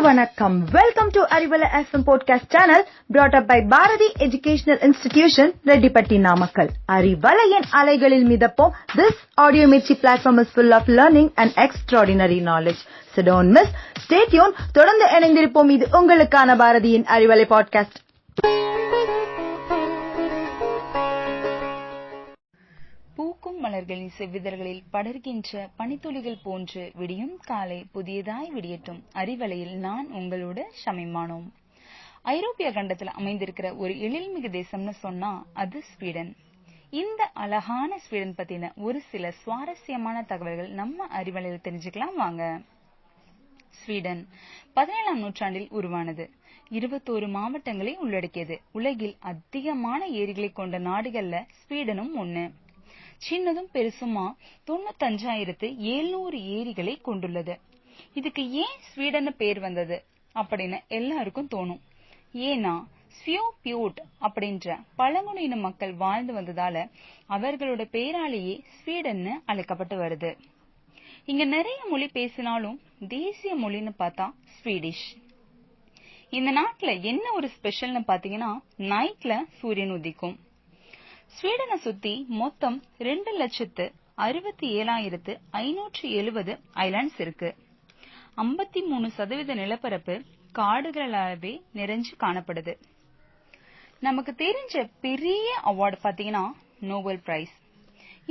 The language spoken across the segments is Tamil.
வணக்கம். Welcome to Arivalai FM podcast channel brought up by Bharathi educational institution Reddipatti Namakkal. அறிவலையின் அலைகளில் மிதப்போம். This audio mirchi platform is full of learning and extraordinary knowledge. So don't miss. Stay tuned. தொடர்ந்து இணைந்திருப்போம். இது உங்களுக்கான பாரதியின் அறிவலை பாட்காஸ்ட். பூக்கும் மலர்களின் செவ்விதழ்களில் படர்கின்ற பனித்துளிகள் போன்று விடியும் காலை புதியதாய் விடியட்டும். அறிவலையில் நான் உங்களோட ஷமிமானோம். ஐரோப்பிய கண்டத்துல அமைந்திருக்கிற ஒரு எழில்மிகு தேசம்னு சொன்னா அது ஸ்வீடன். இந்த அழகான ஸ்வீடன் பத்தின ஒரு சில சுவாரஸ்யமான தகவல்கள் நம்ம அறிவலையில் தெரிஞ்சுக்கலாம் வாங்க. ஸ்வீடன் 17ஆம் நூற்றாண்டில் உருவானது. 21 மாவட்டங்களை உள்ளடக்கியது. உலகில் அதிகமான ஏரிகளை கொண்ட நாடுகள்ல ஸ்வீடனும் ஒண்ணு. சின்னதும் பெருசுமா 95,700 ஏரிகளை கொண்டுள்ளது. இதுக்கு ஏன் ஸ்வீடன் பேர் வந்தது அப்படின்னு எல்லாருக்கும் தோணும். ஏன்னா ஸ்வியோபியூட் அப்படின்ற பழங்குடியின மக்கள் வாழ்ந்து வந்ததால அவர்களோட பேராலேயே ஸ்வீடன் அழைக்கப்பட்டு வருது. இங்க நிறைய மொழி பேசினாலும் தேசிய மொழின்னு பார்த்தா ஸ்வீடிஷ். இந்த நாட்டுல என்ன ஒரு ஸ்பெஷல்னு பாத்தீங்கன்னா நைட்ல சூரியன் உதிக்கும். ஸ்வீடனை சுத்தி மொத்தம் 2,67,570 ஐலாண்ட்ஸ் இருக்கு. 53% நிலப்பரப்பு காடுகளாவே நிறைஞ்சு காணப்படுது. நமக்கு தெரிஞ்ச பெரிய அவார்டு பாத்தீங்கன்னா நோபல் பிரைஸ்.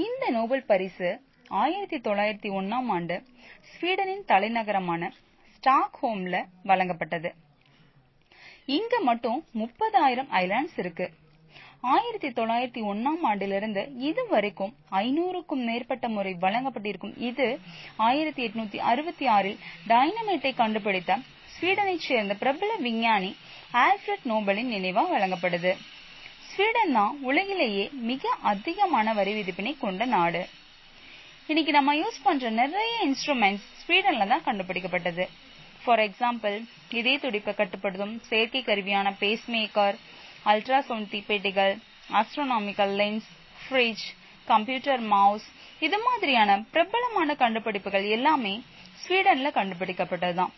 இந்த நோபல் பரிசு 1901ஆம் ஆண்டு ஸ்வீடனின் தலைநகரமான ஸ்டாக்ஹோம்ல வழங்கப்பட்டது. இங்க மட்டும் 30,000 ஐலாண்ட்ஸ் இருக்கு. 1901ஆம் ஆண்டிலிருந்து இதுவரைக்கும் 500க்கும் மேற்பட்ட முறை வழங்கப்பட்டிருக்கும். இது 1866இல் டைனமைட்டை கண்டுபிடித்த ஸ்வீடனை சேர்ந்த பிரபல விஞ்ஞானி ஆல்ஃபிரட் நோபலின் நினைவா வழங்கப்படுது. ஸ்வீடன் தான் உலகிலேயே மிக அதிகமான வரி விதிப்பினை கொண்ட நாடு. இன்னைக்கு நம்ம யூஸ் பண்ற நிறைய இன்ஸ்ட்ருமெண்ட்ஸ் ஸ்வீடன்ல தான் கண்டுபிடிக்கப்பட்டது. ஃபார் எக்ஸாம்பிள், இதய துடிப்பை கட்டுப்படுத்தும் செயற்கை கருவியான பேஸ் மேக்கர், அல்ட்ராசவுண்ட் தீப்பெட்டிகள், astronomical lens, fridge, computer mouse, இது மாதிரியான பிரபலமான கண்டுபிடிப்புகள் எல்லாமே ஸ்வீடன்ல கண்டுபிடிக்கப்பட்டதுதான்.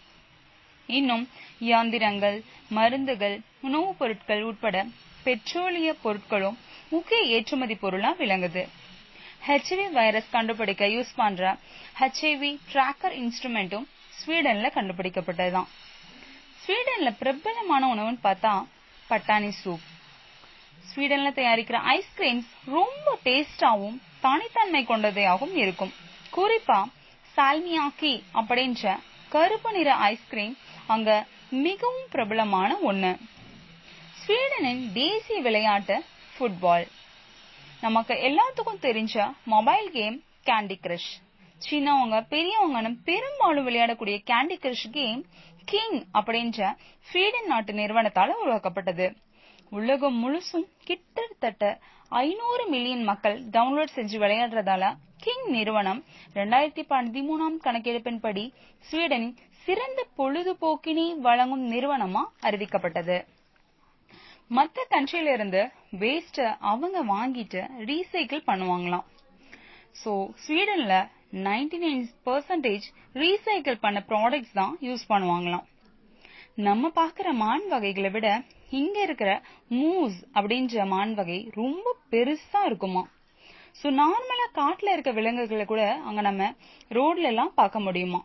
இன்னும் இயந்திரங்கள், மருந்துகள், உணவுப் பொருட்கள் உட்பட பெட்ரோலிய பொருட்களும் முக்கிய ஏற்றுமதி பொருளா விளங்குது. HIV வைரஸ் கண்டுபிடிக்க யூஸ் பண்ற HIV டிராக்கர் இன்ஸ்ட்ருமெண்ட்டும் ஸ்வீடன்ல கண்டுபிடிக்கப்பட்டதுதான். ஸ்வீடன்ல பிரபலமான உணவுன்னு பார்த்தா பட்டாணி சூப். ஸ்வீடன்ல தயாரிக்கிற ஐஸ்கிரீம்ஸ் ரொம்ப டேஸ்டாவும் தனித்தன்மை கொண்டதாகவும் இருக்கும். குறிப்பா சால்மியாக்கி அப்படின்ற கருப்பு நிற ஐஸ்கிரீம் அங்க மிகவும் பிரபலமான ஒண்ணு. ஸ்வீடனின் தேசிய விளையாட்டு ஃபுட்பால். நமக்கு எல்லாத்துக்கும் தெரிஞ்ச மொபைல் கேம் கேண்டி கிரஷ். சின்னவங்க பெரியவங்க பெரும்பாலும் விளையாடக்கூடிய கேண்டி கிரஷ் கேம் கிங் அப்படின்ற ஸ்வீடன் நாட்டு நிறுவனத்தால உருவாக்கப்பட்டது. உலகம் முழுசும் கிட்டத்தட்ட 500 மில்லியன் மக்கள் டவுன்லோட் செஞ்சு விளையாடுறதால கிங் நிறுவனம் 2013ஆம் கணக்கெடுப்பின்படி ஸ்வீடனின் சிறந்த பொழுதுபோக்கினை வழங்கும் நிறுவனமா அறிவிக்கப்பட்டது. மற்ற கண்ட்ரில இருந்து வேஸ்ட் அவங்க வாங்கிட்டு ரீசைக்கிள் பண்ணுவாங்களாம். சோ ஸ்வீடன்ல 99% ரீசைக்கிள் பண்ண ப்ராடக்ட்ஸ் தான் யூஸ் பண்ணுவாங்களாம். நம்ம பாக்குற மான் வகைகளை விட இங்க இருக்கிற மூஸ் அப்படின்ற மான் வகை ரொம்ப பெருசா இருக்குமா. சோ நார்மலா காட்டுல இருக்க விலங்குகளை கூட அங்க நம்ம ரோட்ல எல்லாம் பார்க்க முடியுமா.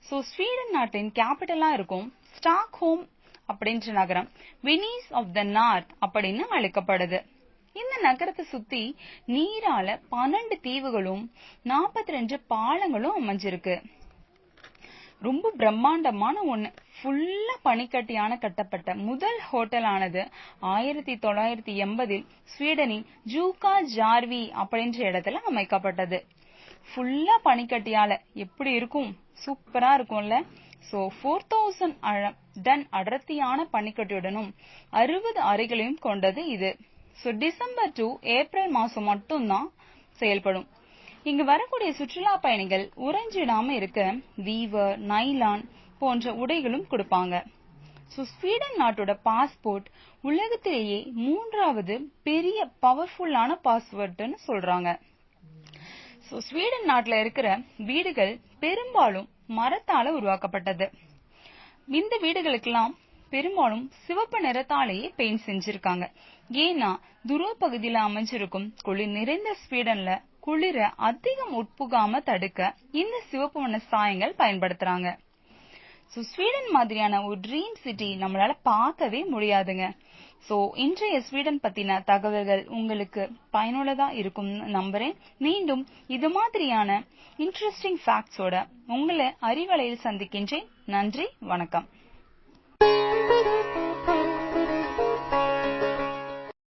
சோ ஸ்வீடன் நாட்டின் கேபிட்டலா இருக்கும் ஸ்டாக்ஹோம் அப்படின்ற நகரம் வெனிஸ் ஆஃப் த நார்த் அப்படின்னு அழைக்கப்படுது. இந்த நகரத்தை சுத்தி நீரால 12 தீவுகளும் 42 பாலங்களும் அமைஞ்சிருக்கு. ரொம்ப பிரம்மாண்டமான ஒண்ணு. ஃபுல்லா பனிக்கட்டியான கட்டப்பட்ட முதல் ஹோட்டல் ஆனது 1980இல் ஸ்வீடனின் ஜூகா ஜார்வி அப்படின்ற இடத்துல அமைக்கப்பட்டது. ஃபுல்லா பனிக்கட்டியால எப்படி இருக்கும், சூப்பரா இருக்கும்ல. சோ 4000 டன் அடர்த்தியான பனிக்கட்டியுடனும் 60 அறைகளையும் கொண்டது இது. சோ டிசம்பர் டு ஏப்ரல் மாசம் மட்டும்தான் செயல்படும். இங்கு வரக்கூடிய சுற்றுலா பயணிகள் உறைஞ்சிடாம இருக்க வீவர், நைலான் போன்ற உடைகளும் கொடுப்பாங்க. சோ ஸ்வீடன் நாட்டோட பாஸ்போர்ட் உலகத்திலேயே 3வது பெரிய பவர்ஃபுல்லான பாஸ்போர்ட்னு சொல்றாங்க. சோ ஸ்வீடன் நாட்டுல இருக்கிற வீடுகள் பெரும்பாலும் மரத்தால உருவாக்கப்பட்டது. இந்த வீடுகளுக்கெல்லாம் பெரும்பாலும் சிவப்பு நிறத்தாலேயே பெயிண்ட் செஞ்சிருக்காங்க. ஏன்னா துருவ பகுதியில அமைஞ்சிருக்கும் குளிர் நிறைந்த ஸ்வீடன்ல குளிர அதிகம் உட்புகாம தடுக்க இந்த சிவப்பு வண்ண சாயங்கள் பயன்படுத்துறாங்க. ஸ்வீடன் மாதிரியான ஒரு ட்ரீம் சிட்டி நம்மளால பார்க்கவே முடியாதுங்க. இன்றைய ஸ்வீடன் பத்தின தகவல்கள் உங்களுக்கு பயனுள்ளதா இருக்கும் நம்புறேன். மீண்டும் இது மாதிரியான இன்ட்ரெஸ்டிங் ஃபேக்ட்ஸோட உங்களை அறிவலையில் சந்திக்கின்றேன். நன்றி, வணக்கம்.